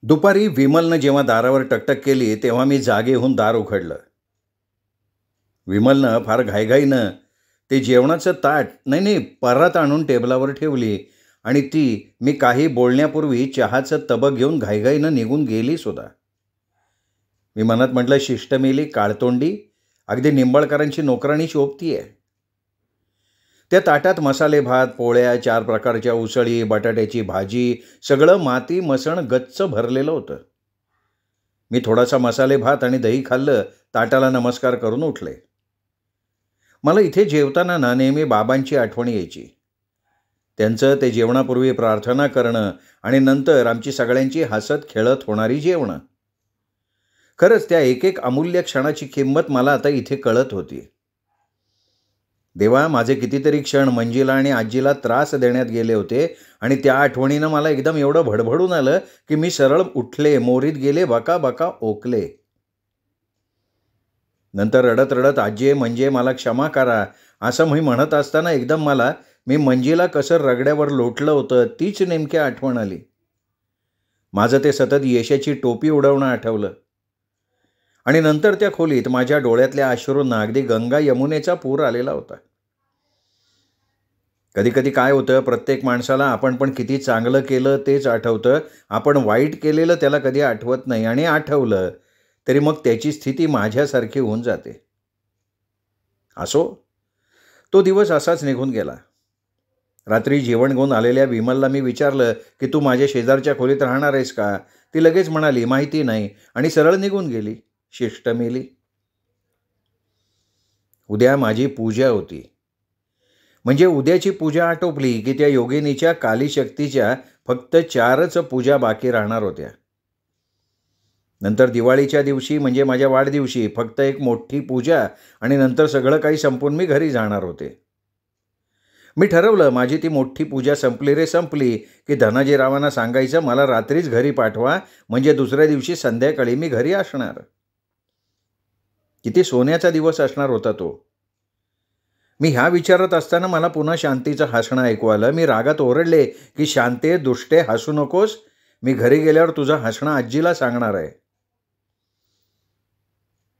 दुपारी विमलनं जेव्हा दारावर टकटक केली तेव्हा मी जागे होऊन दार उघडलं. विमलनं फार घाईघाईनं ते जेवणाचं ताट नाही नाही परत आणून टेबलावर ठेवली आणि ती मी काही बोलण्यापूर्वी चहाचं तबक घेऊन घाईघाईनं निघून गेली सुद्धा. मी मनात म्हटलं, शिष्ट मेली काळतोंडी, अगदी निंबाळकरांची नोकराणी शोभतीये. त्या ताटात मसाले भात, पोळ्या, 4 प्रकारच्या उसळी, बटाट्याची भाजी, सगळं माती मसण गच्च भरलेलं होतं. मी थोडासा मसाले भात आणि दही खाल्लं, ताटाला नमस्कार करून उठले. मला इथे जेवताना ना नेहमी बाबांची आठवण यायची. त्यांचं ते जेवणापूर्वी प्रार्थना करणं आणि नंतर आमची सगळ्यांची हसत खेळत होणारी जेवणं. खरंच त्या एक एक अमूल्य क्षणाची किंमत मला आता इथे कळत होती. देवा, माझे कितीतरी क्षण मंजीला आणि आजीला त्रास देण्यात गेले होते आणि त्या आठवणीनं मला एकदम एवढं भडभडून आलं की मी सरळ उठले, मोरीत गेले, बका बका ओकले. नंतर रडत रडत, आजी म्हणजे मला क्षमा करा असं मी म्हणत असताना एकदम मी मंजीला कसं रगड्यावर लोटलं होतं तीच नेमकी आठवण आली. माझं ते सतत यशाची टोपी उडवणं आठवलं आणि नंतर त्या खोलीत माझ्या डोळ्यातल्या अश्रूंना अगदी गंगा यमुनेचा पूर आलेला होता. कधी कधी काय होतं, प्रत्येक माणसाला आपण पण किती चांगलं केलं तेच आठवतं, आपण वाईट केलेलं त्याला कधी आठवत नाही आणि आठवलं तरी मग त्याची स्थिती माझ्यासारखी होऊन जाते. असो, तो दिवस असाच निघून गेला. रात्री जेवण घेऊन आलेल्या विमलला मी विचारलं की तू माझ्या शेजारच्या खोलीत राहणार आहेस का? ती लगेच म्हणाली माहिती नाही आणि सरळ निघून गेली. शिष्ट मेली. उद्या माझी पूजा होती. म्हणजे उद्याची पूजा आटोपली की त्या योगिनीच्या कालीशक्तीच्या फक्त 4च पूजा बाकी राहणार होत्या. नंतर दिवाळीच्या दिवशी म्हणजे माझ्या वाढदिवशी फक्त एक मोठी पूजा आणि नंतर सगळं काही संपून मी घरी जाणार होते. मी ठरवलं, माझी ती मोठी पूजा संपली रे संपली की धनाजीरावांना सांगायचं मला रात्रीच घरी पाठवा, म्हणजे दुसऱ्या दिवशी संध्याकाळी मी घरी असणार. किती सोन्याचा दिवस असणार होता तो. मी ह्या विचारत असताना मला पुन्हा शांतीचं हसणं ऐकू आलं. मी रागात ओरडले की शांते, दुष्टे, हसू नकोस, मी घरी गेल्यावर तुझं हसणं आजीला सांगणार आहे.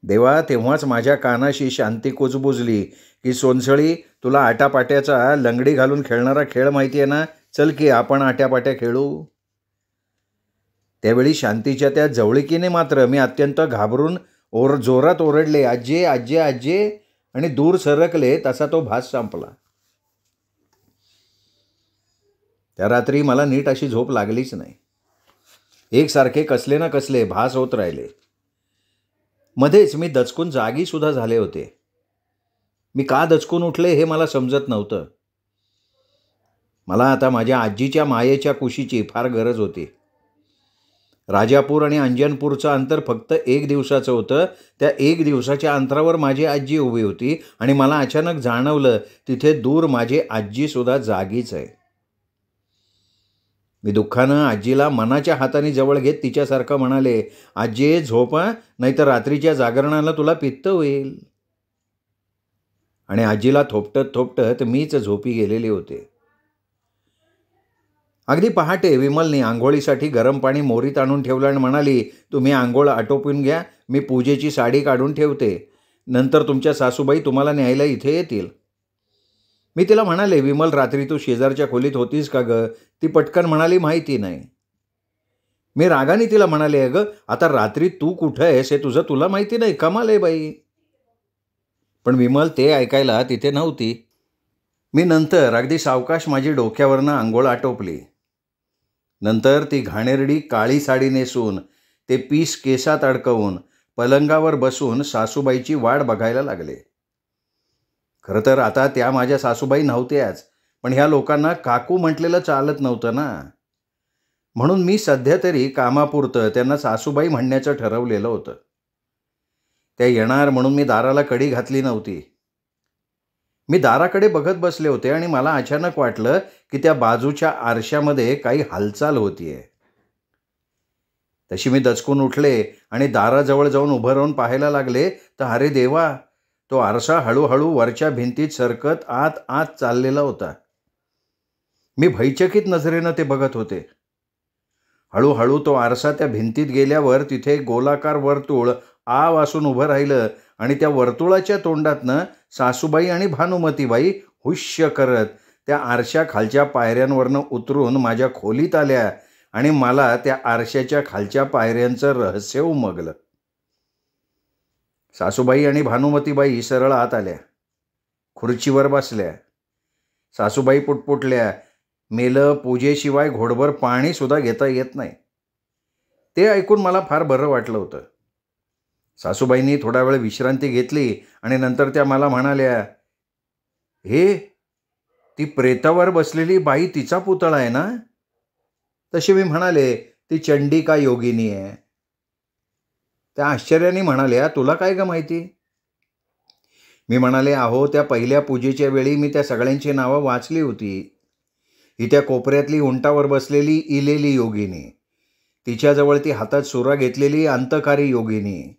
देवा, तेव्हाच माझ्या कानाशी शांती कुजबुजली की सोनसळी, तुला आटापाट्याचा लंगडी घालून खेळणारा खेळ माहिती आहे ना, चल की आपण आट्यापाट्या खेळू. त्यावेळी शांतीच्या त्या जवळिकीने मात्र मी अत्यंत घाबरून जोरात ओरडले, आजे आजे आजे, आणि दूर सरकले. तसा तो भास संपला. त्या रात्री मला नीट अशी झोप लागलीच नाही. एकसारखे कसले ना कसले भास होत राहिले. मध्येच मी दचकून जागी सुद्धा झाले होते. मी का दचकून उठले हे मला समजत नव्हतं. मला आता माझ्या आजीच्या मायेच्या कुशीची फार गरज होती. राजापूर आणि अंजनपूरचं अंतर फक्त 1 दिवसाचं होतं. त्या 1 दिवसाच्या अंतरावर माझी आजी उभी होती आणि मला अचानक जाणवलं तिथे दूर माझी आजीसुद्धा जागीच आहे. मी दुःखानं आजीला मनाच्या हाताने जवळ घेत तिच्यासारखं म्हणाले, आजी झोप, नाहीतर रात्रीच्या जागरणाला तुला पित्त होईल. आणि आजीला थोपटत थोपटत मीच झोपी गेलेले होते. अगदी पहाटे विमलने आंघोळीसाठी गरम पाणी मोरीत आणून ठेवलं आणि म्हणाली, तुम्ही आंघोळ आटोपून घ्या, मी पूजेची साडी काढून ठेवते, नंतर तुमच्या सासूबाई तुम्हाला न्यायला इथे येतील. मी तिला म्हणाले, विमल, रात्री तू शेजारच्या खोलीत होतीस का गं? ती पटकन म्हणाली, माहिती नाही. मी रागाने तिला म्हणाले, अगं आता रात्री तू कुठं आहेस हे तुला माहिती नाही? कमाल आहे बाई. पण विमल ते ऐकायला तिथे नव्हती. मी नंतर अगदी सावकाश माझी डोक्यावरनं आंघोळ आटोपली. नंतर ती घाणेरडी काळी साडी नेसून, ते पीस केसात अडकवून पलंगावर बसून सासूबाईची वाट बघायला लागले. खरं तर आता त्या माझ्या सासूबाई नव्हत्याच, पण ह्या लोकांना काकू म्हटलेलं चालत नव्हतं ना, म्हणून मी सध्या तरी कामापुरतं त्यांना सासूबाई म्हणण्याचं ठरवलेलं होतं. त्या येणार म्हणून मी दाराला कडी घातली नव्हती. मी दाराकडे बघत बसले होते आणि मला अचानक वाटलं की त्या बाजूच्या आरशामध्ये काही हालचाल होतीये. तशी मी दचकून उठले आणि दाराजवळ जाऊन उभं राहून पाहायला लागले, तर अरे देवा, तो आरसा हळूहळू वरच्या भिंतीत सरकत आत आत चाललेला होता. मी भयचकित नजरेनं ते बघत होते. हळूहळू तो आरसा त्या भिंतीत गेल्यावर तिथे एक गोलाकार वर्तुळ आ वासून उभं राहिलं आणि त्या वर्तुळाच्या तोंडातनं सासूबाई आणि भानुमतीबाई हुश्य करत त्या आरशा खालच्या पायऱ्यांवरनं उतरून माझ्या खोलीत आल्या आणि मला त्या आरशाच्या खालच्या पायऱ्यांचं रहस्य उमगलं. सासूबाई आणि भानुमतीबाई सरळ आत आल्या, खुर्चीवर बसल्या. सासूबाई पुटपुटल्या, मेलं पूजेशिवाय घोडभर पाणी सुद्धा घेता येत नाही. ते ऐकून मला फार बरं वाटलं होतं. सासूबाईंनी थोडा वेळ विश्रांती घेतली आणि नंतर त्या मला म्हणाल्या, हे ती प्रेतावर बसलेली बाई तिचा पुतळा आहे ना? तशी मी म्हणाले, ती चंडिका योगिनी आहे. त्या आश्चर्याने म्हणाल्या, तुला काय ग माहिती? मी म्हणाले, अहो त्या पहिल्या पूजेच्या वेळी मी त्या सगळ्यांची नावं वाचली होती. ही त्या कोपऱ्यातली उंटावर बसलेली इलेली योगिनी, तिच्याजवळ ती हातात सुरा घेतलेली अंतकारी योगिनी,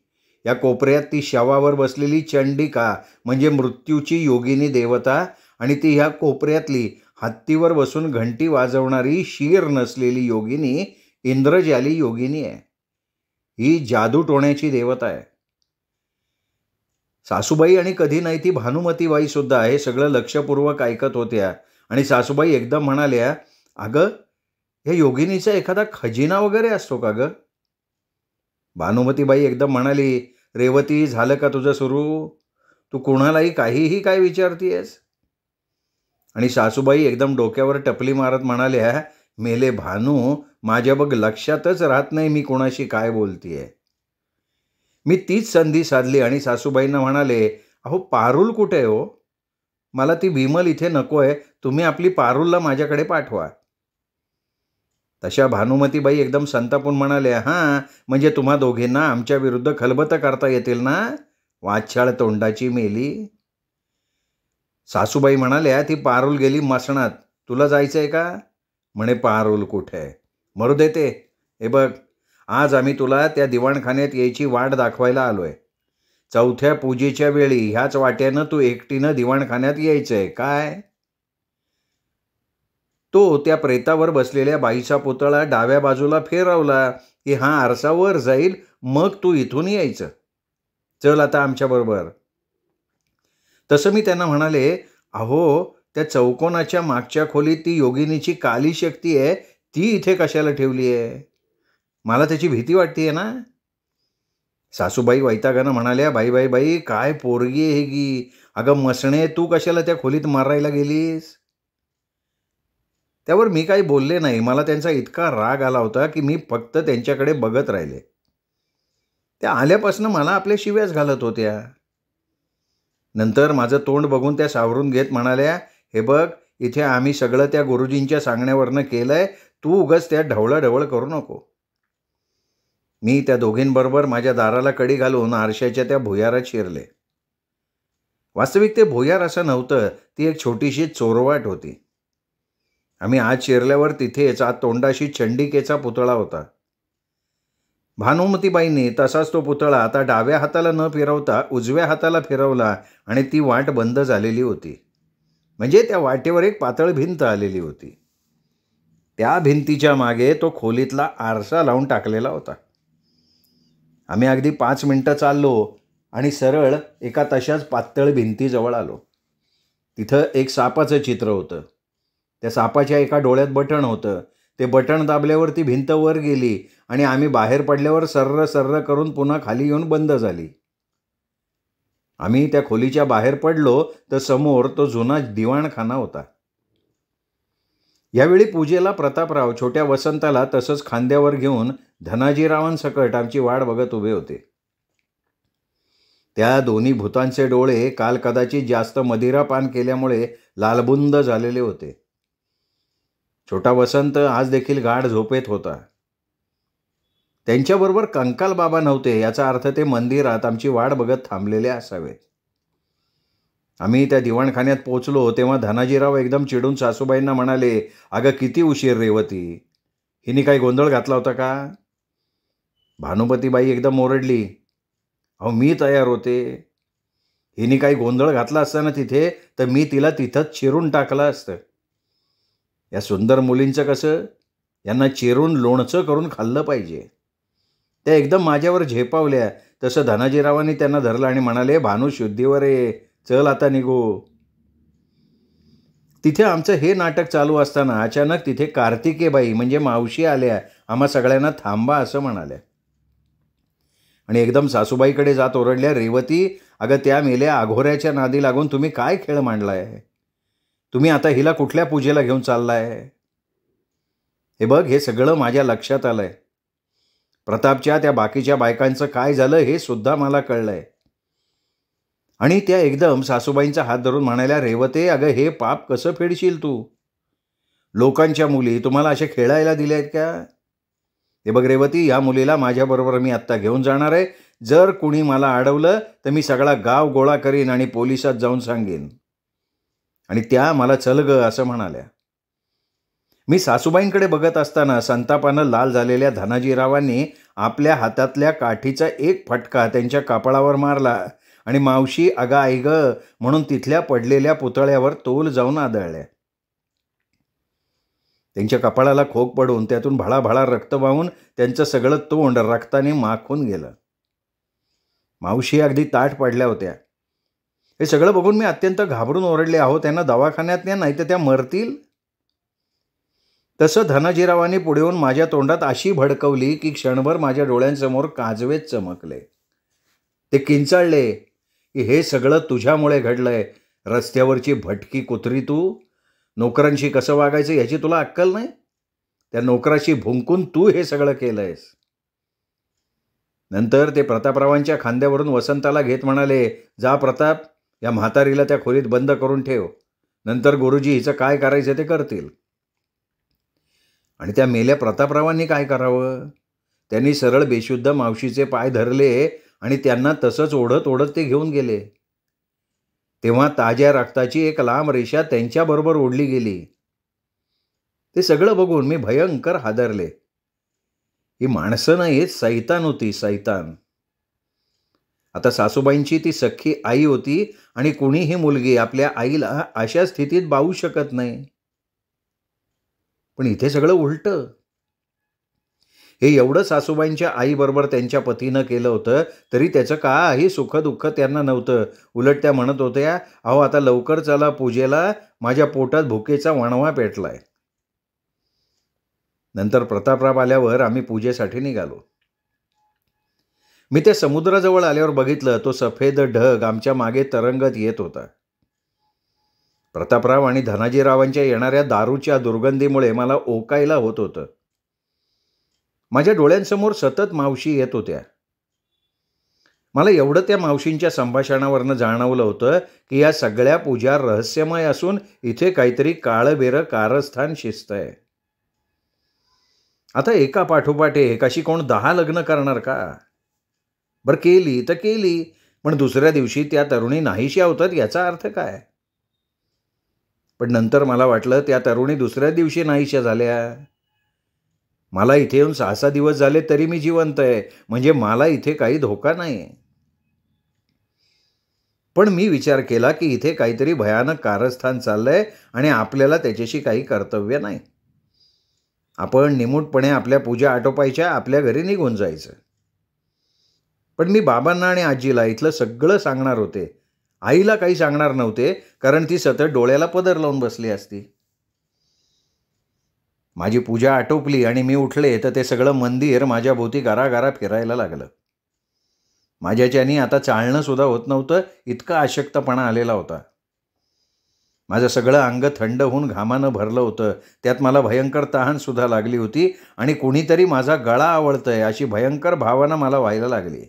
या कोपऱ्यात ती शवावर बसलेली चंडिका म्हणजे मृत्यूची योगिनी देवता, आणि ती ह्या कोपऱ्यातली हत्तीवर बसून घंटी वाजवणारी शीर नसलेली योगिनी इंद्रजाली योगिनी आहे. ही जादू टोण्याची देवता आहे. सासूबाई आणि कधी नाही ती भानुमतीबाई सुद्धा हे सगळं लक्षपूर्वक ऐकत होत्या आणि सासूबाई एकदम म्हणाल्या, अगं या योगिनीचा एखादा खजिना वगैरे असतो का ग? भानुमतीबाई एकदम म्हणाली, रेवती झालं का तुझं सुरू? तू कुणालाही काहीही काय विचारतीयस? आणि सासूबाई एकदम डोक्यावर टपली मारत म्हणाल्या, मेले भानू, माझ्या बघ लक्षातच राहत नाही मी कोणाशी काय बोलतीये. मी तीच संधी साधली आणि सासूबाईंना म्हणाले, अहो पारुल कुठे आहे हो? मला ती विमल इथे नको आहे, तुम्ही आपली पारुलला माझ्याकडे पाठवा. तशा भानुमतीबाई एकदम संतापून म्हणाल्या, हां म्हणजे तुम्हा दोघींना आमच्या विरुद्ध खलबतं करता येतील ना, वाछाळ तोंडाची मेली. सासूबाई म्हणाल्या, ती पारुल गेली मसणात, तुला जायचं आहे का? म्हणे पारुल कुठे आहे? मरू देते. हे बघ, आज आम्ही तुला त्या दिवाणखान्यात यायची वाट दाखवायला आलोय. चौथ्या पूजेच्या वेळी ह्याच वाट्यानं तू एकटीनं दिवाणखान्यात यायचंय काय? तो त्या प्रेतावर बसलेल्या बाईचा पुतळा डाव्या बाजूला फिरवला की हा आरसा वर जाईल, मग तू इथून यायचं. चल आता आमच्याबरोबर. तसं मी त्यांना म्हणाले, अहो त्या चौकोनाच्या मागच्या खोलीत ती योगिनीची काली शक्ती आहे, ती इथे कशाला ठेवली आहे? मला त्याची भीती वाटतेय ना. सासूबाई वैतागानं म्हणाल्या, बाई बाई बाई काय पोरगी आहे ही? अगं मसणे, तू कशाला त्या खोलीत मारायला गेलीस? त्यावर मी काही बोलले नाही. मला त्यांचा इतका राग आला होता की मी फक्त त्यांच्याकडे बघत राहिले. त्या आल्यापासून मला आपल्या शिव्याच घालत होत्या. नंतर माझं तोंड बघून त्या सावरून घेत म्हणाल्या, हे बघ, इथे आम्ही सगळं त्या गुरुजींच्या सांगण्यावरनं केलंय, तू उगाच त्या ढवळाढवळ करू नको. मी त्या दोघींबरोबर माझ्या दाराला कडी घालून आरशाच्या त्या भुयारात शिरले. वास्तविक ते भुयार असं नव्हतं, ती एक छोटीशी चोरवाट होती. आम्ही आत शिरल्यावर तिथेच आत तोंडाशी चंडिकेचा पुतळा होता. भानुमतीबाईंनी तसाच तो पुतळा आता डाव्या हाताला न फिरवता उजव्या हाताला फिरवला आणि ती वाट बंद झालेली होती. म्हणजे त्या वाटेवर एक पातळ भिंत आलेली होती. त्या भिंतीच्या मागे तो खोलीतला आरसा लावून टाकलेला होता. आम्ही अगदी 5 मिनिटं चाललो आणि सरळ एका तशाच पातळ भिंतीजवळ आलो. तिथं एक सापाचं चित्र होतं. त्या सापाच्या एका डोळ्यात बटण होतं. ते बटण दाबल्यावर ती भिंत वर गेली आणि आम्ही बाहेर पडल्यावर सर्र सर्र करून पुन्हा खाली येऊन बंद झाली. आम्ही त्या खोलीच्या बाहेर पडलो तर समोर तो जुना दिवाणखाना होता. यावेळी पूजेला प्रतापराव छोट्या वसंताला तसंच खांद्यावर घेऊन धनाजीरावांसकट आमची वाट बघत उभे होते. त्या दोन्ही भूतांचे डोळे काल कदाचित जास्त मदिरापान केल्यामुळे लालबुंद झालेले होते. छोटा वसंत आज देखील गाढ झोपेत होता. त्यांच्याबरोबर कंकाल बाबा नव्हते, याचा अर्थ ते मंदिरात आमची वाट बघत थांबलेले असावेत. आम्ही त्या दिवाणखान्यात पोचलो तेव्हा धनाजीराव एकदम चिडून सासूबाईंना म्हणाले, अगं किती उशीर रेवती, हिने काही गोंधळ घातला होता का? भानुमतीबाई एकदम ओरडली, अहो मी तयार होते. हिने काही गोंधळ घातला असताना तिथे तर मी तिला तिथंच चिरून टाकलं असतं. या सुंदर मुलींचं कसं, यांना चिरून लोणचं करून खाल्लं पाहिजे. त्या एकदम माझ्यावर झेपावल्या. तसं धनाजीरावांनी त्यांना धरलं आणि म्हणाले, भानू शुद्धीवर ये, चल आता निघू. तिथे आमचं हे नाटक चालू असताना अचानक तिथे कार्तिकेबाई म्हणजे मावशी आल्या. आम्हा सगळ्यांना थांबा असं म्हणाल्या आणि एकदम सासूबाईकडे जात ओरडल्या, रेवती, अगं त्या मेल्या अघोऱ्याच्या नादी लागून तुम्ही काय खेळ मांडलाय? तुम्ही आता हिला कुठल्या पूजेला घेऊन चाललाय? हे बघ, हे सगळं माझ्या लक्षात आलंय. प्रतापच्या त्या बाकीच्या बायकांचं काय झालं हे सुद्धा मला कळलंय. आणि त्या एकदम सासूबाईंचा हात धरून म्हणाल्या, रेवते, अगं हे पाप कसं फेडशील तू? लोकांच्या मुली तुम्हाला असे खेळायला दिल्या आहेत का? हे बघ रेवती, या मुलीला माझ्याबरोबर मी आत्ता घेऊन जाणार आहे. जर कुणी मला अडवलं तर मी सगळा गाव गोळा करीन आणि पोलिसात जाऊन सांगेन. आणि त्या मला चल ग असं म्हणाल्या. मी सासूबाईंकडे बघत असताना संतापानं लाल झालेल्या धनाजीरावांनी आपल्या हातातल्या काठीचा एक फटका त्यांच्या कपाळावर मारला आणि मावशी अगा आई ग म्हणून तिथल्या पडलेल्या पुतळ्यावर तोल जाऊन आदळल्या. त्यांच्या कपाळाला खोक पडून त्यातून भळाभळा रक्त वाहून त्यांचं सगळं तोंड रक्ताने माखून गेलं. मावशी अगदी ताठ पडल्या होत्या. हे सगळं बघून मी अत्यंत घाबरून ओरडले, आहो त्यांना दवाखान्यात न्या, नाही तर त्या मरतील. तसं धनाजीरावांनी पुढे येऊन माझ्या तोंडात अशी भडकवली की क्षणभर माझ्या डोळ्यांसमोर काजवेच चमकले. ते किंचाळले की हे सगळं तुझ्यामुळे घडलंय. रस्त्यावरची भटकी कुत्री तू. नोकरांशी कसं वागायचं याची तुला अक्कल नाही. त्या नोकराशी भुंकून तू हे सगळं केलंयस. नंतर ते प्रतापरावांच्या खांद्यावरून वसंताला घेत म्हणाले, जा प्रताप, या म्हातारीला त्या खोलीत बंद करून ठेव. नंतर गुरुजी हिचं काय करायचं ते करतील. आणि त्या मेल्या प्रतापरावांनी काय करावं? त्यांनी सरळ बेशुद्ध मावशीचे पाय धरले आणि त्यांना तसंच ओढत ओढत ते घेऊन गेले. तेव्हा ताज्या रक्ताची एक लांब रेषा त्यांच्याबरोबर ओढली गेली. ते सगळं बघून मी भयंकर हादरले. ही माणसं नाहीत, सैतान होती, सैतान. आता सासूबाईंची ती सख्खी आई होती आणि कुणीही मुलगी आपल्या आईला अशा स्थितीत बाळू शकत नाही. पण इथे सगळं उलटं. हे एवढं सासूबाईंच्या आईबरोबर त्यांच्या पतीनं केलं होतं तरी त्याचं काही सुखदुःख त्यांना नव्हतं. उलट त्या म्हणत होत्या, अहो आता लवकर चला पूजेला, माझ्या पोटात भुकेचा वणवा पेटलाय. नंतर प्रतापराव आल्यावर आम्ही पूजेसाठी निघालो. मी त्या समुद्राजवळ आल्यावर बघितलं, तो सफेद ढग आमच्या मागे तरंगत येत होता. प्रतापराव आणि धनाजीरावांच्या येणाऱ्या दारूच्या दुर्गंधीमुळे मला ओकायला होत होतं. माझ्या डोळ्यांसमोर सतत मावशी येत होत्या. मला एवढं त्या मावशींच्या संभाषणावरनं जाणवलं होतं की या सगळ्या पूजा रहस्यमय असून इथे काहीतरी काळबेरं कारस्थान शिजतंय. आता एका पाठोपाठ एक अशी कोण 10 लग्न करणार का? बरं केली तर केली, पण दुसऱ्या दिवशी त्या तरुणी नाहीशा होतात याचा अर्थ काय? पण नंतर मला वाटलं त्या तरुणी दुसऱ्या दिवशी नाहीशा झाल्या. मला इथे येऊन 6-6 दिवस झाले तरी मी जिवंत आहे, म्हणजे मला इथे काही धोका नाही. पण मी विचार केला की इथे काहीतरी भयानक कारस्थान चाललंय आणि आपल्याला त्याच्याशी काही कर्तव्य नाही. आपण निमूटपणे आपल्या पूजा आटोपायच्या, आपल्या घरी निघून जायचं. पण मी बाबांना आणि आजीला इथलं सगळं सांगणार होते. आईला काही सांगणार नव्हते, कारण ती सतत डोळ्याला पदर लावून बसली असती. माझी पूजा आटोपली आणि मी उठले तर ते सगळं मंदिर माझ्या भोवती गारागारा फिरायला लागलं. माझ्याच्यानी आता चालणं सुद्धा होत नव्हतं, इतका अशक्तपणा आलेला होता. माझं सगळं अंग थंड होऊन घामानं भरलं होतं. त्यात मला भयंकर तहान सुद्धा लागली होती आणि कुणीतरी माझा गळा आवळतंय अशी भयंकर भावना मला व्हायला लागली.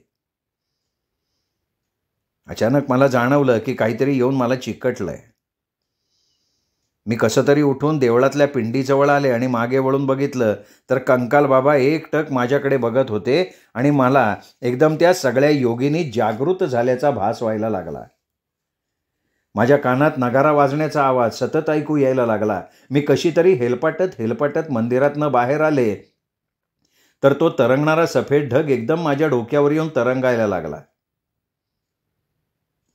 अचानक मला जाणवलं की काहीतरी येऊन मला चिकटलंय. मी कसं तरी उठून देवळातल्या पिंडीजवळ आले आणि मागे वळून बघितलं तर कंकाल बाबा एकटक माझ्याकडे बघत होते आणि मला एकदम त्या सगळ्या योगिनी जागृत झाल्याचा भास व्हायला लागला. माझ्या कानात नगारा वाजण्याचा आवाज सतत ऐकू यायला लागला. मी कशी तरी हेलपाटत मंदिरातनं बाहेर आले तर तो तरंगणारा सफेद ढग एकदम माझ्या डोक्यावर येऊन तरंगायला लागला.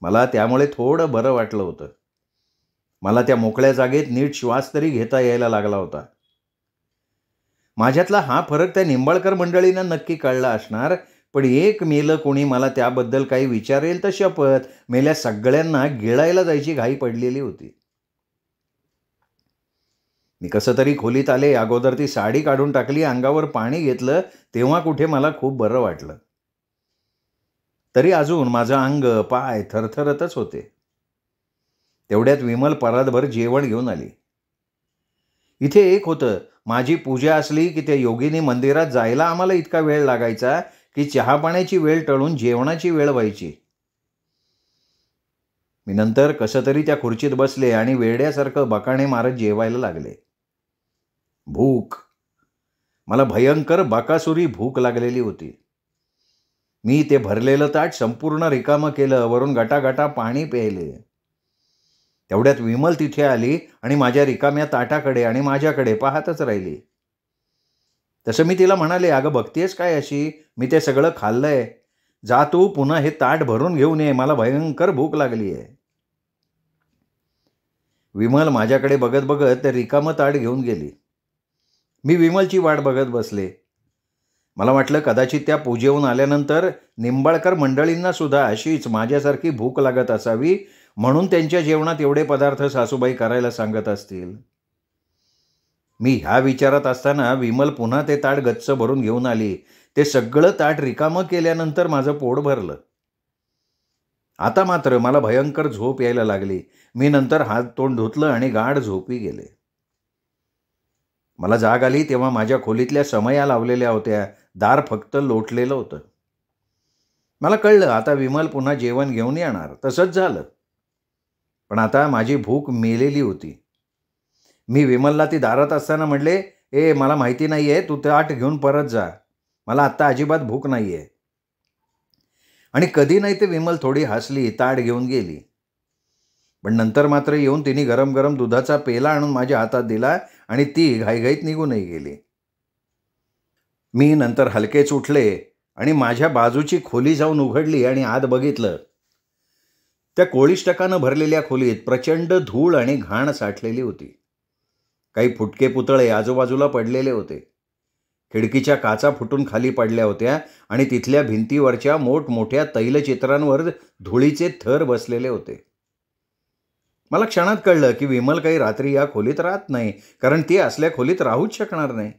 मला त्यामुळे थोडं बरं वाटलं होतं. मला त्या मोकळ्या जागेत नीट श्वास तरी घेता यायला लागला होता. माझ्यातला हा फरक त्या निंबाळकर मंडळींना नक्की कळला असणार, पण एक मेलं कोणी मला त्याबद्दल काही विचारेल तर शपथ, मेल्या सगळ्यांना गिळायला जायची घाई पडलेली होती. मी कसं तरी खोलीत आले. अगोदर ती साडी काढून टाकली, अंगावर पाणी घेतलं, तेव्हा कुठे मला खूप बरं वाटलं. तरी अजून माझं अंग, पाय थरथरतच होते. तेवढ्यात विमल परातभर जेवण घेऊन आली. इथे एक होतं, माझी पूजा असली की त्या योगिनी मंदिरात जायला आम्हाला इतका वेळ लागायचा की चहा-पाण्याची वेळ टळून जेवणाची वेळ व्हायची. मी नंतर कसं तरी त्या खुर्चीत बसले आणि वेड्यासारखं बकाणे मारत जेवायला लागले. भूक, मला भयंकर बकासुरी भूक लागलेली होती. मी ते भरलेलं ताट संपूर्ण रिकामं केलं, वरून गटागटा पाणी प्यायले. तेवढ्यात विमल तिथे आली आणि माझ्या रिकाम्या ताटाकडे आणि माझ्याकडे पाहतच राहिली. तसं मी तिला म्हणाले, अगं बघतेस काय अशी, मी ते सगळं खाल्लंय, जा तू पुन्हा हे ताट भरून घेऊन ये, मला भयंकर भूक लागली आहे. विमल माझ्याकडे बघत बघत ते रिकामं ताट घेऊन गेली. मी विमलची वाट बघत बसले. मला वाटलं कदाचित त्या पूजेहून आल्यानंतर निंबाळकर मंडळींना सुद्धा अशीच माझ्यासारखी भूक लागत असावी, म्हणून त्यांच्या जेवणात एवढे पदार्थ सासूबाई करायला सांगत असतील. मी ह्या विचारात असताना विमल पुन्हा ते ताट गच्च भरून घेऊन आली. ते सगळं ताट रिकामं केल्यानंतर माझं पोट भरलं. आता मात्र मला भयंकर झोप यायला लागली. मी नंतर हात तोंड धुतलं आणि गाढ झोपी गेले. मला जाग आली तेव्हा माझ्या खोलीतल्या समया लावलेल्या होत्या. दार फक्त लोटलेलं होतं. मला कळलं आता विमल पुन्हा जेवण घेऊन येणार. तसंच झालं. पण आता माझी भूक मेलेली होती. मी विमलला ती दारात असताना म्हणले, ए मला माहिती नाही आहे, तू ताट घेऊन परत जा, मला आत्ता अजिबात भूक नाही आहे. आणि कधी नाही ते विमल थोडी हसली, ताट घेऊन गेली. पण नंतर मात्र येऊन तिने गरम गरम दुधाचा पेला आणून माझ्या हातात दिला आणि ती घाईघाईत निघूनही गेली. मी नंतर हलकेच उठले आणि माझ्या बाजूची खोली जाऊन उघडली आणि आत बघितलं. त्या कोळिष्टकानं भरलेल्या खोलीत प्रचंड धूळ आणि घाण साठलेली होती. काही फुटके पुतळे आजूबाजूला पडलेले होते. खिडकीच्या काचा फुटून खाली पडल्या होत्या आणि तिथल्या भिंतीवरच्या मोठमोठ्या तैलचित्रांवर धुळीचे थर बसलेले होते. मला क्षणात कळलं की विमल काही रात्री या खोलीत राहत नाही, कारण ती असल्या खोलीत राहूच शकणार नाही.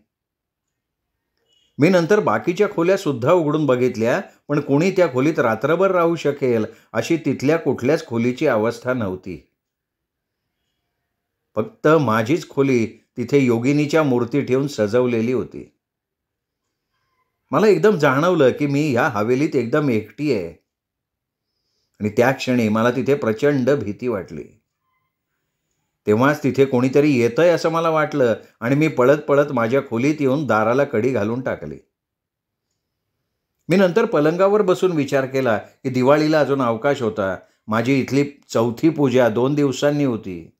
मी नंतर बाकीच्या खोल्या सुद्धा उघडून बघितल्या, पण कोणी त्या खोलीत रात्रभर राहू शकेल अशी तिथल्या कुठल्याच खोलीची अवस्था नव्हती. फक्त माझीच खोली तिथे योगिनीच्या मूर्ती ठेवून सजवलेली होती. मला एकदम जाणवलं की मी ह्या हवेलीत एकदम एकटी आहे आणि त्या क्षणी मला तिथे प्रचंड भीती वाटली. तेव्हाच तिथे कोणीतरी येतंय असं मला वाटलं आणि मी पळत पळत माझ्या खोलीत येऊन दाराला कडी घालून टाकली. मी नंतर पलंगावर बसून विचार केला की दिवाळीला अजून अवकाश होता. माझी इथली चौथी पूजा 2 दिवसांनी होती.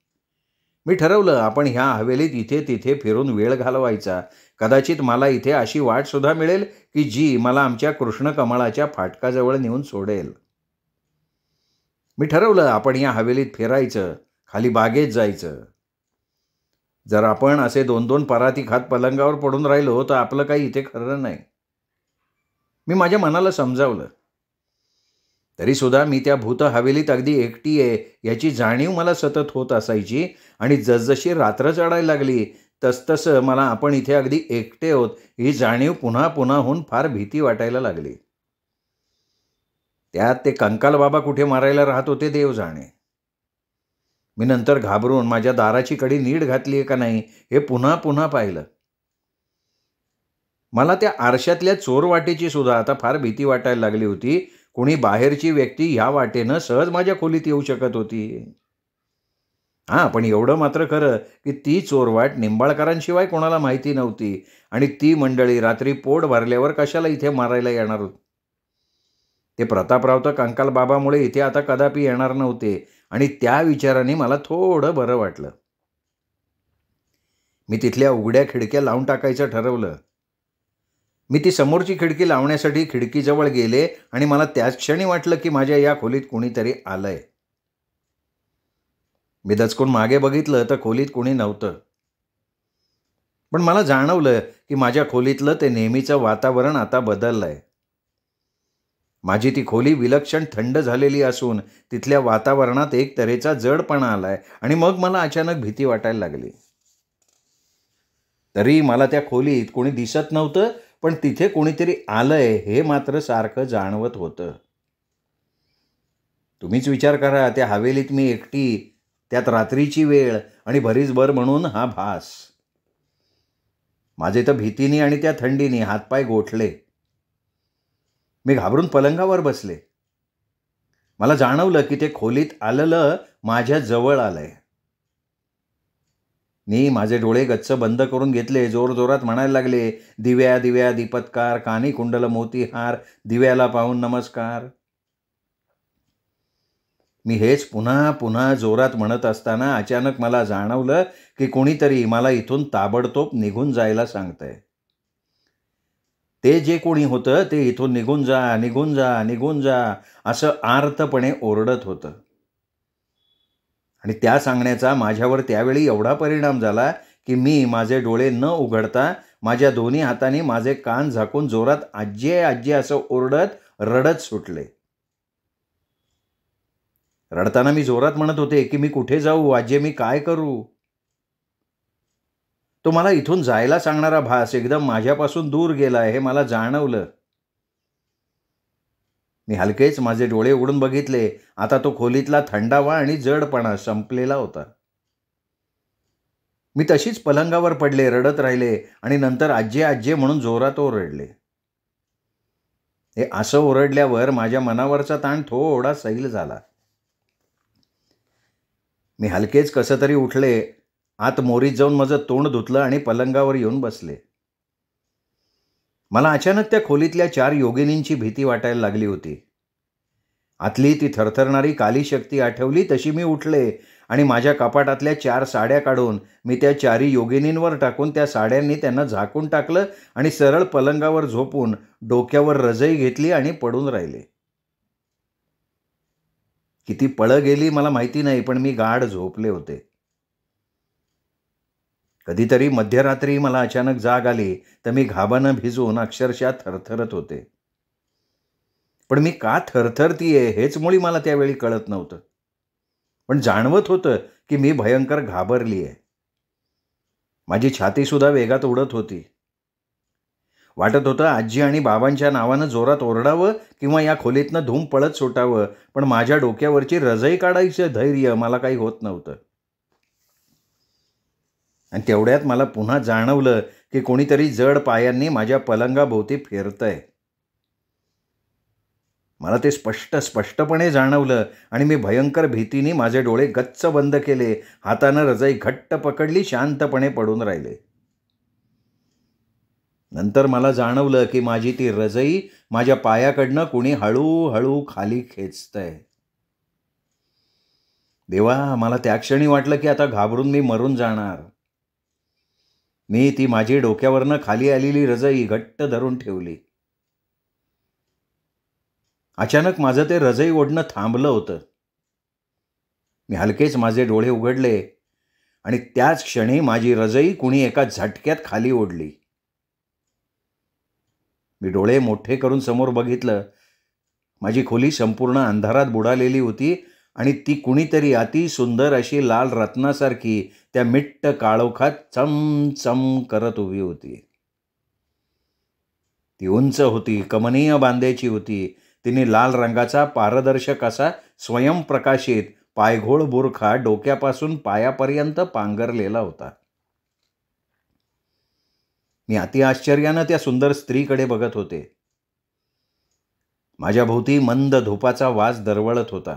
मी ठरवलं आपण ह्या हवेलीत इथे तिथे फिरून वेळ घालवायचा. कदाचित मला इथे अशी वाट सुद्धा मिळेल की जी मला आमच्या कृष्णकमळाच्या फाटकाजवळ नेऊन सोडेल. मी ठरवलं आपण या हवेलीत फिरायचं, खाली बागेत जायचं. जर आपण असे 2-2 पराती खात पलंगावर पडून राहिलो तर आपलं काही इथे खरं नाही. मी माझ्या मनाला समजावलं. तरीसुद्धा मी त्या भूत हवेलीत अगदी एकटी आहे याची जाणीव मला सतत होत असायची आणि जसजशी रात्र चढायला लागली तसतसं मला आपण इथे अगदी एकटे आहोत ही जाणीव पुन्हा पुन्हा होऊन फार भीती वाटायला लागली. त्यात ते कंकाल बाबा कुठे मारायला राहत होते देव जाणे. मी नंतर घाबरून माझ्या दाराची कडी नीट घातली आहे का नाही हे पुन्हा पुन्हा पाहिलं. मला त्या आरशातल्या चोर वाटेची सुद्धा आता फार भीती वाटायला लागली होती. कोणी बाहेरची व्यक्ती ह्या वाटेनं सहज माझ्या खोलीत येऊ शकत होती. हां, पण एवढं मात्र खरं की ती चोरवाट निंबाळकरांशिवाय कोणाला माहिती नव्हती आणि ती मंडळी रात्री पोट भरल्यावर कशाला इथे मारायला येणार होती. ते प्रतापराव तर कंकाल बाबामुळे इथे आता कदापि येणार नव्हते आणि त्या विचाराने मला थोडं बरं वाटलं. मी तिथल्या उघड्या खिडक्या लावून टाकायचं ठरवलं. मी ती समोरची खिडकी लावण्यासाठी खिडकीजवळ गेले आणि मला त्याच क्षणी वाटलं की माझ्या या खोलीत कोणीतरी आलंय. मी दचकून मागे बघितलं तर खोलीत कोणी नव्हतं. पण मला जाणवलं की माझ्या खोलीतलं ते नेहमीचं वातावरण आता बदललंय. माझी ती खोली विलक्षण थंड झालेली असून तिथल्या वातावरणात एक तऱ्हेचा जडपणा आलाय आणि मग मला अचानक भीती वाटायला लागली. तरी मला त्या खोलीत कोणी दिसत नव्हतं, पण तिथे कोणीतरी आलंय हे मात्र सारखं जाणवत होतं. तुम्हीच विचार करा, त्या हवेलीत मी एकटी, त्यात रात्रीची वेळ आणि भरीसभर म्हणून हा भास. माझे तर भीतीने आणि त्या थंडीने हातपाय गोठले. मी घाबरून पलंगावर बसले. मला जाणवलं की ते खोलीत आलेलं माझ्या जवळ आलंय. मी माझे डोळे गच्च बंद करून घेतले. जोरजोरात म्हणायला लागले, दिव्या दिव्या दीपत्कार, कानी कुंडल मोतीहार, दिव्याला पाहून नमस्कार. मी हेच पुन्हा पुन्हा जोरात म्हणत असताना अचानक मला जाणवलं की कोणीतरी मला इथून ताबडतोब निघून जायला सांगतंय. ते जे कोणी होतं ते इथून निघून जा, निघून जा, निघून जा असं आर्तपणे ओरडत होतं. आणि त्या सांगण्याचा माझ्यावर त्यावेळी एवढा परिणाम झाला की मी माझे डोळे न उघडता माझ्या दोन्ही हातांनी माझे कान झाकून जोरात आज्जे आज्जे असं ओरडत रडत सुटले. रडताना मी जोरात म्हणत होते की मी कुठे जाऊ आज्जे, मी काय करू. तो मला इथून जायला सांगणारा भास एकदम माझ्यापासून दूर गेलाय हे मला जाणवलं. मी हलकेच माझे डोळे उघडून बघितले. आता तो खोलीतला थंडावा आणि जडपणा संपलेला होता. मी तशीच पलंगावर पडले, रडत राहिले आणि नंतर आज्जे आज्जे म्हणून जोरात ओरडले. हे असं ओरडल्यावर माझ्या मनावरचा ताण थोडा सैल झाला. मी हलकेच कसं तरी उठले, आत मोरीत जाऊन माझं तोंड धुतलं आणि पलंगावर येऊन बसले. मला अचानक त्या खोलीतल्या 4 योगिनींची भीती वाटायला लागली होती. आतली ती थरथरणारी काली शक्ती आठवली तशी मी उठले आणि माझ्या कपाटातल्या 4 साड्या काढून मी त्या 4 योगिनींवर टाकून त्या साड्यांनी त्यांना झाकून टाकलं आणि सरळ पलंगावर झोपून डोक्यावर रजई घेतली आणि पडून राहिले. किती पळं गेली मला माहिती नाही, पण मी गाढ झोपले होते. कधीतरी मध्यरात्री मला अचानक जाग आली तर मी घामानं भिजून अक्षरशः थरथरत होते. पण मी का थरथरतीये हेच मुळी मला त्यावेळी कळत नव्हतं. पण जाणवत होतं की मी भयंकर घाबरली आहे. माझी छातीसुद्धा वेगात उडत होती. वाटत होतं आजी आणि बाबांच्या नावानं जोरात ओरडावं किंवा या खोलीतनं धूम पळत सुटावं, पण माझ्या डोक्यावरची रजई काढायचं धैर्य मला काही होत नव्हतं. आणि तेवढ्यात मला पुन्हा जाणवलं की कोणीतरी जड पायांनी माझ्या पलंगाभोवती फिरतंय. मला ते स्पष्टपणे जाणवलं आणि मी भयंकर भीतीने माझे डोळे गच्च बंद केले. हातानं रजई घट्ट पकडली, शांतपणे पडून राहिले. नंतर मला जाणवलं की माझी ती रजई माझ्या पायाकडनं कुणी हळूहळू खाली खेचतंय. देवा, मला त्या क्षणी वाटलं की आता घाबरून मी मरून जाणार. मी ती माझी डोक्यावरनं खाली आलेली रजई घट्ट धरून ठेवली. अचानक माझं ते रजई ओढणं थांबलं होतं. मी हलकेच माझे डोळे उघडले आणि त्याच क्षणी माझी रजई कुणी एका झटक्यात खाली ओढली. मी डोळे मोठे करून समोर बघितलं. माझी खोली संपूर्ण अंधारात बुडालेली होती आणि ती कुणीतरी अतिसुंदर अशी लाल रत्नासारखी त्या मिट्ट काळोखात चमचम करत उभी होती. ती उंच होती, कमनीय बांध्याची होती. तिने लाल रंगाचा पारदर्शक असा स्वयंप्रकाशित पायघोळ बुरखा डोक्यापासून पायापर्यंत पांघरलेला होता. मी अति आश्चर्यानं त्या सुंदर स्त्रीकडे बघत होते. माझ्या भोवती मंद धुपाचा वास दरवळत होता.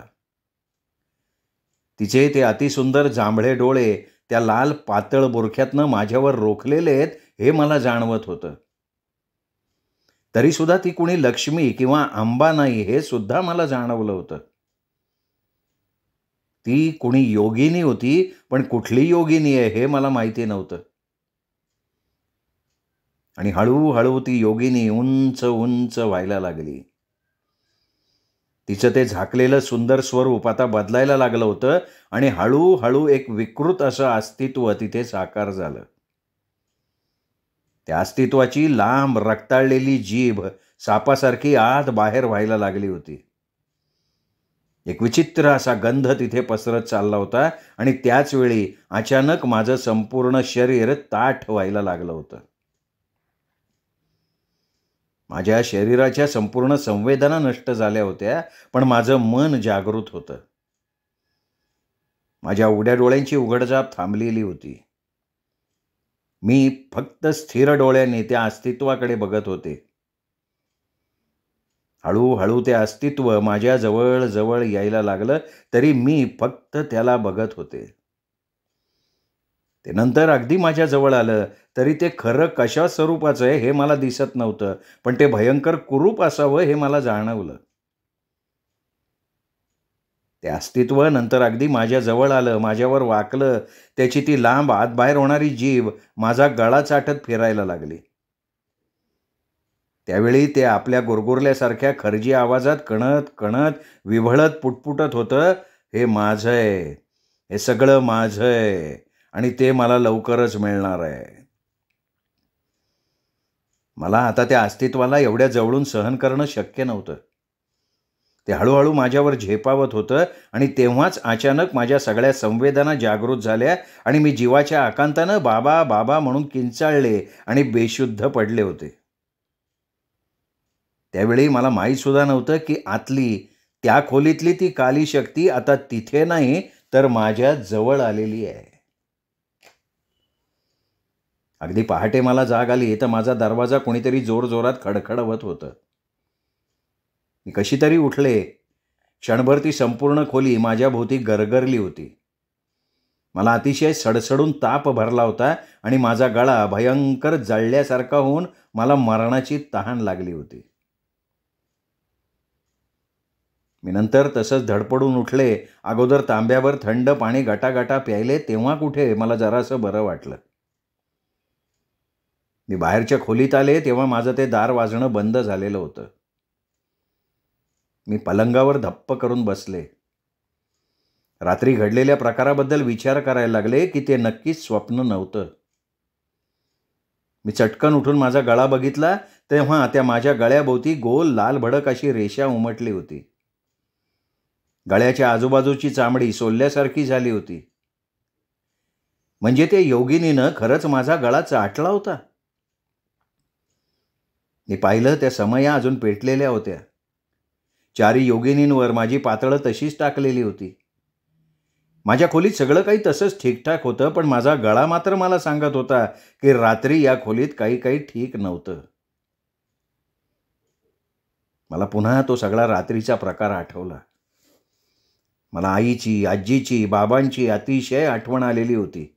तिचे ते अतिसुंदर जांभळे डोळे त्या लाल पातळ बुरख्यातनं माझ्यावर रोखलेले आहेत हे मला जाणवत होतं. तरीसुद्धा ती कुणी लक्ष्मी किंवा अंबा नाही हे सुद्धा मला जाणवलं होतं. ती कुणी योगिनी होती, पण कुठली योगिनी आहे हे मला माहिती नव्हतं. आणि हळूहळू ती योगिनी उंच उंच व्हायला लागली. तिचं ते झाकलेलं सुंदर स्वरूप आता बदलायला लागलं होतं आणि हळूहळू एक विकृत असं अस्तित्व तिथे साकार झालं. त्या अस्तित्वाची लांब रक्ताळलेली जीभ सापासारखी आत बाहेर व्हायला लागली होती. एक विचित्र असा गंध तिथे पसरत चालला होता आणि त्याच वेळी अचानक माझं संपूर्ण शरीर ताठ व्हायला लागलं होतं. माझ्या शरीराच्या संपूर्ण संवेदना नष्ट झाल्या होत्या, पण माझं मन जागृत होतं. माझ्या उघड्या डोळ्यांची उघडझाप थांबलेली होती. मी फक्त स्थिर डोळ्यांनी त्या अस्तित्वाकडे बघत होते. हळूहळू ते अस्तित्व माझ्या जवळ जवळ यायला लागलं, तरी मी फक्त त्याला बघत होते. ते नंतर अगदी माझ्या जवळ आलं, तरी ते खरं कशा स्वरूपाचं आहे हे मला दिसत नव्हतं, पण ते भयंकर कुरूप असावं हे मला जाणवलं. ते अस्तित्व नंतर अगदी माझ्या जवळ आलं, माझ्यावर वाकलं. त्याची ती लांब आत बाहेर होणारी जीभ माझा गळा चाटत फिरायला लागली. त्यावेळी ते आपल्या गुरगुरल्यासारख्या खर्जी आवाजात कणत कणत विव्हळत पुटपुटत होतं, हे माझं आहे, हे सगळं माझं आहे आणि ते मला लवकरच मिळणार आहे. मला आता त्या अस्तित्वाला एवढ्या जवळून सहन करणं शक्य नव्हतं. ते हळूहळू माझ्यावर झेपावत होतं आणि तेव्हाच अचानक माझ्या सगळ्या संवेदना जागृत झाल्या आणि मी जीवाच्या आकांतानं बाबा बाबा म्हणून किंचाळले आणि बेशुद्ध पडले होते. त्यावेळी मला माहीतसुद्धा नव्हतं की आतली त्या खोलीतली ती काली शक्ती आता तिथे नाही, तर माझ्या जवळ आलेली आहे. अगदी पहाटे मला जाग आली तर माझा दरवाजा कोणीतरी जोरजोरात खडखडवत होतं. मी कशी तरी उठले. क्षणभर ती संपूर्ण खोली माझ्या भोवती गरगरली होती. मला अतिशय सडसडून ताप भरला होता आणि माझा गळा भयंकर जळल्यासारखा होऊन मला मरणाची तहान लागली होती. मी नंतर तसंच धडपडून उठले. अगोदर तांब्यावर थंड पाणी गटागटा प्यायले, तेव्हा कुठे मला जरासं बरं वाटलं. मी बाहेरच्या खोलीत आले तेव्हा माझं ते दार वाजणं बंद झालेलं होतं. मी पलंगावर धप्प करून बसले. रात्री घडलेल्या प्रकाराबद्दल विचार करायला लागले की ते नक्कीच स्वप्न नव्हतं. मी चटकन उठून माझा गळा बघितला तेव्हा त्या माझ्या गळ्याभोवती गोल लाल भडक अशी रेषा उमटली होती. गळ्याच्या आजूबाजूची चामडी सोलल्यासारखी झाली होती. म्हणजे ते योगिनीनं खरंच माझा गळा चाटला होता. मी पाहिलं त्या समया अजून पेटलेल्या होत्या. चारी योगिनींवर माझी पातळं तशीच टाकलेली होती. माझ्या खोलीत सगळं काही तसंच ठीकठाक होतं, पण माझा गळा मात्र मला सांगत होता की रात्री या खोलीत काही ठीक नव्हतं. मला पुन्हा तो सगळा रात्रीचा प्रकार आठवला. मला आईची, आजीची, बाबांची अतिशय आठवण आलेली होती.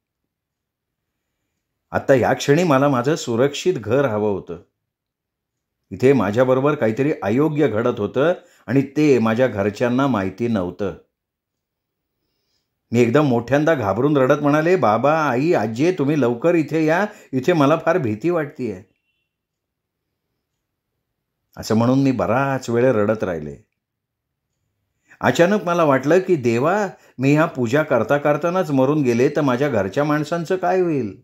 आता या क्षणी मला माझं सुरक्षित घर हवं होतं. इथे माझ्याबरोबर काहीतरी अयोग्य घडत होतं आणि ते माझ्या घरच्यांना माहिती नव्हतं. मी एकदम मोठ्यांदा घाबरून रडत म्हणाले, बाबा, आई, आजी, तुम्ही लवकर इथे या, इथे मला फार भीती वाटतेय. असं म्हणून मी बराच वेळ रडत राहिले. अचानक मला वाटलं की देवा, मी ह्या पूजा करता करतानाच मरून गेले तर माझ्या घरच्या माणसांचं काय होईल?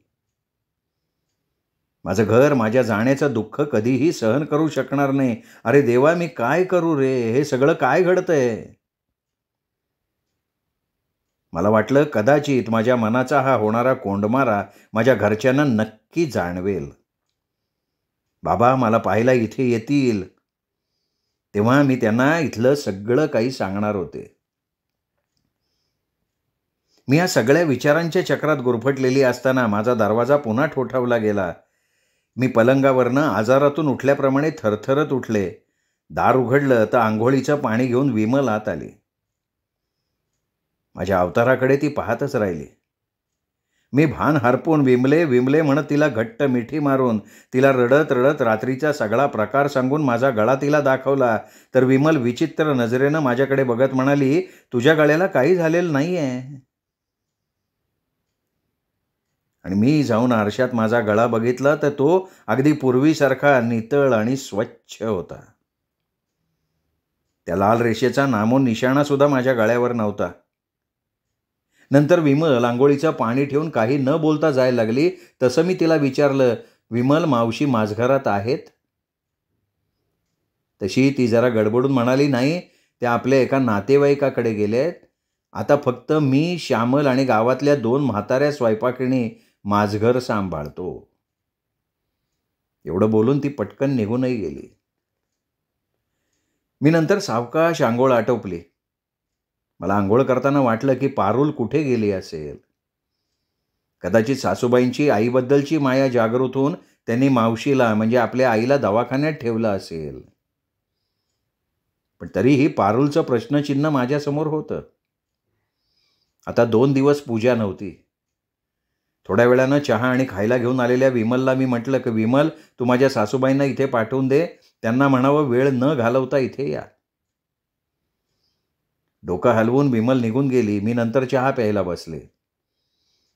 माझं घर माझ्या जाण्याचं दुःख कधीही सहन करू शकणार नाही. अरे देवा, मी काय करू रे? हे सगळं काय घडतंय? मला वाटलं कदाचित माझ्या मनाचा हा होणारा कोंडमारा माझ्या घरच्यांना नक्की जाणवेल. बाबा मला पाहायला इथे येतील तेव्हा मी त्यांना इथलं सगळं काही सांगणार होते. मी या सगळ्या विचारांच्या चक्रात गुरफटलेली असताना माझा दरवाजा पुन्हा ठोठावला गेला. मी पलंगावरनं आजारातून उठल्याप्रमाणे थरथरत उठले. दार उघडलं तर आंघोळीचं पाणी घेऊन विमल आत आली. माझ्या अवताराकडे ती पाहतच राहिली. मी भान हरपून विमले विमले म्हणत तिला घट्ट मिठी मारून तिला रडत रडत रात्रीचा सगळा प्रकार सांगून माझा गळा तिला दाखवला. तर विमल विचित्र नजरेनं माझ्याकडे बघत म्हणाली, तुझ्या गळ्याला काही झालेलं नाहीये. आणि मी जाऊन आरशात माझा गळा बघितला तर तो अगदी पूर्वीसारखा नितळ आणि स्वच्छ होता. त्या लाल रेषेचा नामोनिशाणा सुद्धा माझ्या गळ्यावर नव्हता. नंतर विमल आंघोळीचं पाणी ठेवून काही न बोलता जायला लागली. तसं मी तिला विचारलं, विमल, मावशी माझघरात आहेत? तशी ती जरा गडबडून म्हणाली, नाही, त्या आपल्या एका नातेवाईकाकडे गेलेत. आता फक्त मी, श्यामल आणि गावातल्या 2 म्हाताऱ्या स्वयंपाकिणी माझघर सांभाळतो. एवढं बोलून ती पटकन निघूनही गेली. मी नंतर सावकाश अंघोळ आटोपली. मला अंघोळ करताना वाटलं की पारुल कुठे गेली असेल. कदाचित सासूबाईंची आईबद्दलची माया जागृत होऊन त्यांनी मावशीला म्हणजे आपल्या आईला दवाखान्यात ठेवलं असेल. पण तरीही पारुलचं प्रश्नचिन्ह माझ्यासमोर होतं. आता 2 दिवस पूजा नव्हती. थोड्या वेळानं चहा आणि खायला घेऊन आलेल्या विमलला मी म्हटलं की विमल, तू माझ्या सासूबाईंना इथे पाठवून दे. त्यांना म्हणावं वेळ न घालवता इथे या. डोकं हलवून विमल निघून गेली. मी नंतर चहा प्यायला बसले.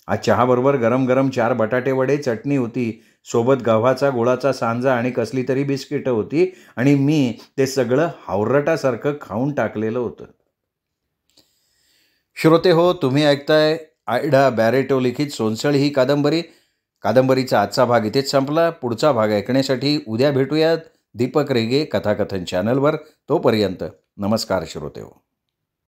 आज चहाबरोबर गरम गरम 4 बटाटे वडे, चटणी होती. सोबत गव्हाचा गुळाचा सांजा आणि कसली तरी बिस्किटं होती आणि मी ते सगळं हावरटासारखं खाऊन टाकलेलं होतं. श्रोते हो, तुम्ही ऐकताय आयडा बॅरेटो लिखित सोनसळी ही कादंबरी. कादंबरीचा आजचा भाग इथेच संपला. पुढचा भाग ऐकण्यासाठी उद्या भेटूयात दीपक रेगे कथाकथन चॅनलवर. तोपर्यंत नमस्कार श्रोते हो.